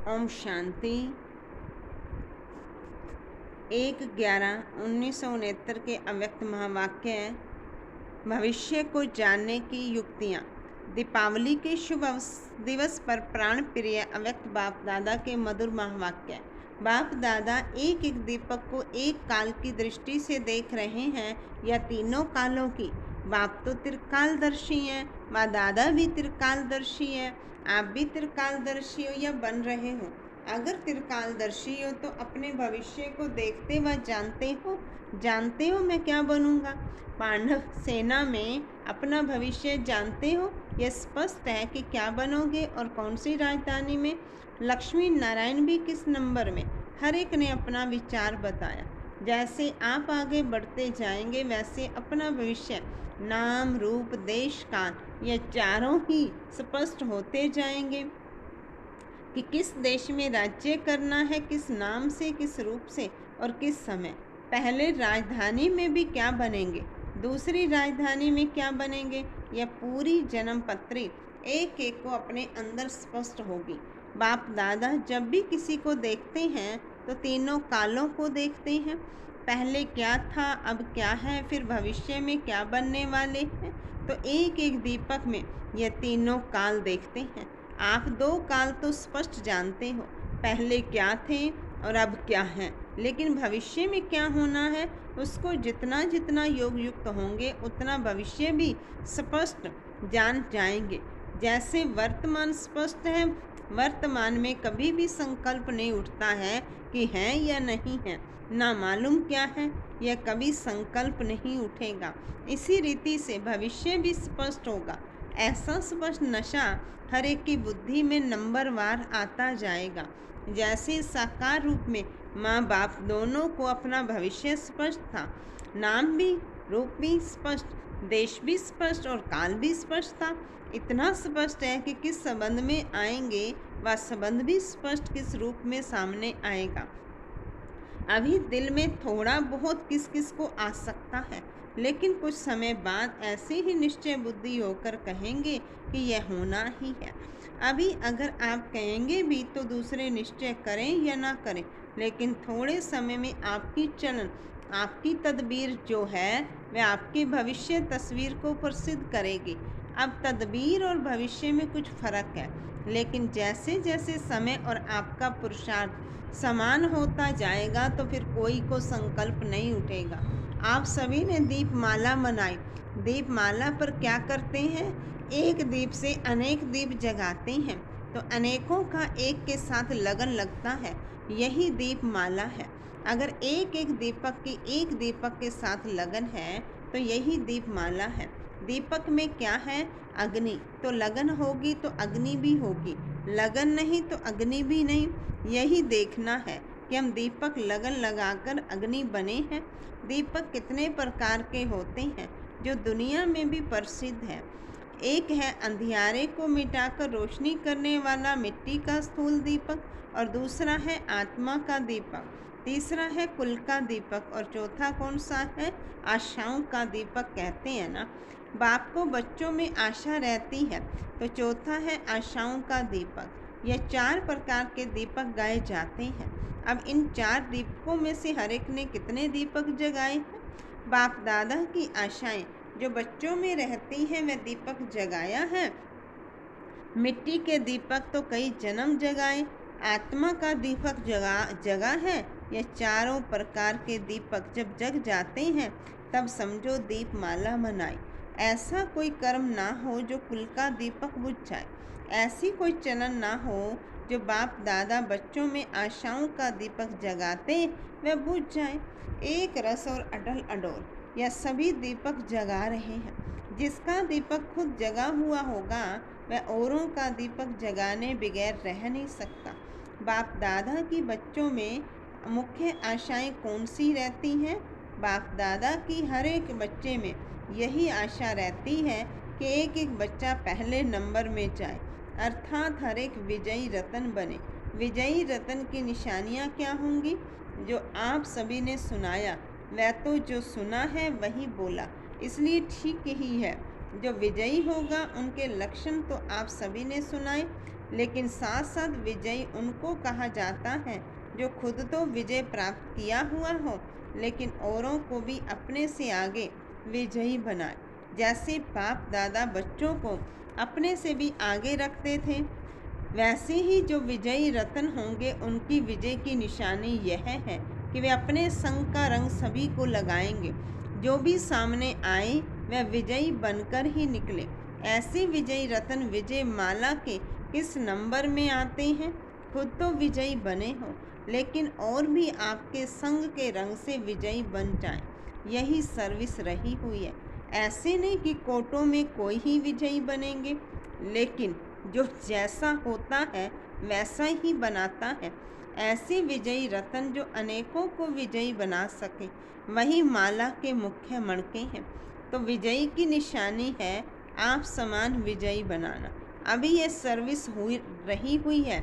ओम शांति। 1/11/1969 के अव्यक्त महावाक्य है, भविष्य को जानने की युक्तियाँ। दीपावली के शुभ दिवस पर प्राण प्रिय अव्यक्त बाप दादा के मधुर महावाक्य है। बाप दादा एक एक दीपक को एक काल की दृष्टि से देख रहे हैं या तीनों कालों की। बाप तो त्रिकालदर्शी हैं, माँ दादा भी त्रिकालदर्शी है। आप भी त्रिकालदर्शी हो या बन रहे हो। अगर त्रिकालदर्शी हो तो अपने भविष्य को देखते व जानते हो मैं क्या बनूंगा। पांडव सेना में अपना भविष्य जानते हो। यह स्पष्ट है कि क्या बनोगे और कौन सी राजधानी में। लक्ष्मी नारायण भी किस नंबर में, हर एक ने अपना विचार बताया। जैसे आप आगे बढ़ते जाएंगे वैसे अपना भविष्य नाम रूप देश काल ये चारों ही स्पष्ट होते जाएंगे कि किस देश में राज्य करना है, किस नाम से, किस रूप से और किस समय। पहले राजधानी में भी क्या बनेंगे, दूसरी राजधानी में क्या बनेंगे, यह पूरी जन्म पत्री एक एक को अपने अंदर स्पष्ट होगी। बाप दादा जब भी किसी को देखते हैं तो तीनों कालों को देखते हैं। पहले क्या था, अब क्या है, फिर भविष्य में क्या बनने वाले हैं। तो एक एक दीपक में यह तीनों काल देखते हैं। आप दो काल तो स्पष्ट जानते हो, पहले क्या थे और अब क्या हैं, लेकिन भविष्य में क्या होना है उसको जितना जितना योग युक्त होंगे उतना भविष्य भी स्पष्ट जान जाएंगे। जैसे वर्तमान स्पष्ट है, वर्तमान में कभी भी संकल्प नहीं उठता है कि है या नहीं है, ना मालूम क्या है, यह कभी संकल्प नहीं उठेगा। इसी रीति से भविष्य भी स्पष्ट होगा। ऐसा स्पष्ट नशा हर एक की बुद्धि में नंबरवार आता जाएगा। जैसे साकार रूप में माँ बाप दोनों को अपना भविष्य स्पष्ट था, नाम भी रूप भी स्पष्ट, देश भी स्पष्ट और काल भी स्पष्ट था। इतना स्पष्ट है कि किस संबंध में आएंगे वह संबंध भी स्पष्ट किस रूप में सामने आएगा। अभी दिल में थोड़ा बहुत किस किस को आ सकता है, लेकिन कुछ समय बाद ऐसे ही निश्चय बुद्धि होकर कहेंगे कि यह होना ही है। अभी अगर आप कहेंगे भी तो दूसरे निश्चय करें या ना करें, लेकिन थोड़े समय में आपकी चलन, आपकी तदबीर जो है वह आपके भविष्य तस्वीर को प्रसिद्ध करेगी। अब तदबीर और भविष्य में कुछ फर्क है, लेकिन जैसे जैसे समय और आपका पुरुषार्थ समान होता जाएगा तो फिर कोई को संकल्प नहीं उठेगा। आप सभी ने दीपमाला मनाई। दीपमाला पर क्या करते हैं, एक दीप से अनेक दीप जगाते हैं तो अनेकों का एक के साथ लगन लगता है, यही दीपमाला है। अगर एक एक दीपक की एक दीपक के साथ लगन है तो यही दीपमाला है। दीपक में क्या है, अग्नि, तो लगन होगी तो अग्नि भी होगी, लगन नहीं तो अग्नि भी नहीं। यही देखना है कि हम दीपक लगन लगाकर अग्नि बने हैं। दीपक कितने प्रकार के होते हैं जो दुनिया में भी प्रसिद्ध है। एक है अंधियारे को मिटाकर रोशनी करने वाला मिट्टी का स्थूल दीपक, और दूसरा है आत्मा का दीपक, तीसरा है कुल का दीपक, और चौथा कौन सा है, आशाओं का दीपक कहते हैं ना। बाप को बच्चों में आशा रहती है तो चौथा है आशाओं का दीपक। यह 4 प्रकार के दीपक गाए जाते हैं। अब इन 4 दीपकों में से हर एक ने कितने दीपक जगाए हैं। बाप दादा की आशाएं जो बच्चों में रहती हैं वह दीपक जगाया है। मिट्टी के दीपक तो कई जन्म जगाए, आत्मा का दीपक जगा है। यह चारों प्रकार के दीपक जब जग जाते हैं तब समझो दीपमाला मनाई। ऐसा कोई कर्म ना हो जो कुल का दीपक बुझ जाए, ऐसी कोई चलन ना हो जो बाप दादा बच्चों में आशाओं का दीपक जगाते वह बुझ जाए। एक रस और अटल अडोल यह सभी दीपक जगा रहे हैं। जिसका दीपक खुद जगा हुआ होगा वह औरों का दीपक जगाने बगैर रह नहीं सकता। बाप दादा की बच्चों में मुख्य आशाएं कौन सी रहती हैं। बाप दादा की हर एक बच्चे में यही आशा रहती है कि एक एक बच्चा पहले नंबर में जाए, अर्थात हर एक विजयी रतन बने। विजयी रतन की निशानियां क्या होंगी, जो आप सभी ने सुनाया वह तो जो सुना है वही बोला, इसलिए ठीक ही है। जो विजयी होगा उनके लक्षण तो आप सभी ने सुनाए, लेकिन साथ साथ विजयी उनको कहा जाता है जो खुद तो विजय प्राप्त किया हुआ हो, लेकिन औरों को भी अपने से आगे विजयी बनाए। जैसे बाप दादा बच्चों को अपने से भी आगे रखते थे, वैसे ही जो विजयी रत्न होंगे उनकी विजय की निशानी यह है कि वे अपने संग का रंग सभी को लगाएंगे। जो भी सामने आए वह विजयी बनकर ही निकले। ऐसे विजयी रत्न विजय माला के किस नंबर में आते हैं? खुद तो विजयी बने हो, लेकिन और भी आपके संग के रंग से विजयी बन जाएं। यही सर्विस रही हुई है। ऐसे नहीं कि कोटों में कोई ही विजयी बनेंगे, लेकिन जो जैसा होता है वैसा ही बनाता है। ऐसे विजयी रत्न जो अनेकों को विजयी बना सके, वही माला के मुख्य मणके हैं। तो विजयी की निशानी है आप समान विजयी बनाना। अभी ये सर्विस रही हुई है।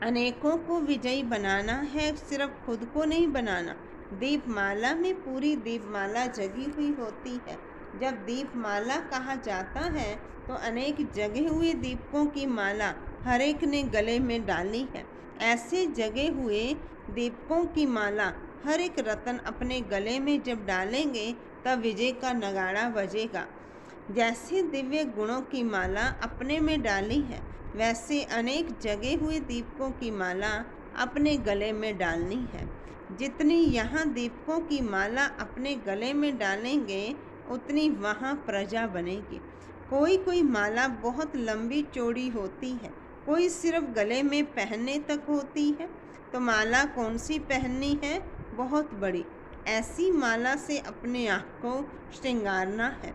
अनेकों को विजयी बनाना है, सिर्फ खुद को नहीं बनाना। दीपमाला में पूरी दीपमाला जगी हुई होती है। जब दीपमाला कहा जाता है तो अनेक जगे हुए दीपकों की माला हर एक ने गले में डाली है। ऐसे जगे हुए दीपकों की माला हर एक रत्न अपने गले में जब डालेंगे तब विजय का नगाड़ा बजेगा। जैसे दिव्य गुणों की माला अपने में डाली है, वैसे अनेक जगे हुए दीपकों की माला अपने गले में डालनी है। जितनी यहाँ दीपकों की माला अपने गले में डालेंगे उतनी वहाँ प्रजा बनेगी। कोई कोई माला बहुत लंबी चौड़ी होती है, कोई सिर्फ गले में पहनने तक होती है। तो माला कौन सी पहननी है? बहुत बड़ी। ऐसी माला से अपने आप को श्रृंगारना है।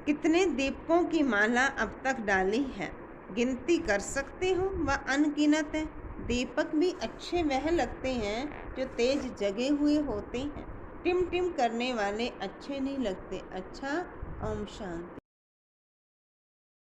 कितने दीपकों की माला अब तक डाली है गिनती कर सकते हो? वह अनगिनत है। दीपक भी अच्छे वह लगते हैं जो तेज जगे हुए होते हैं। टिम टिम करने वाले अच्छे नहीं लगते। अच्छा, ओम शांति।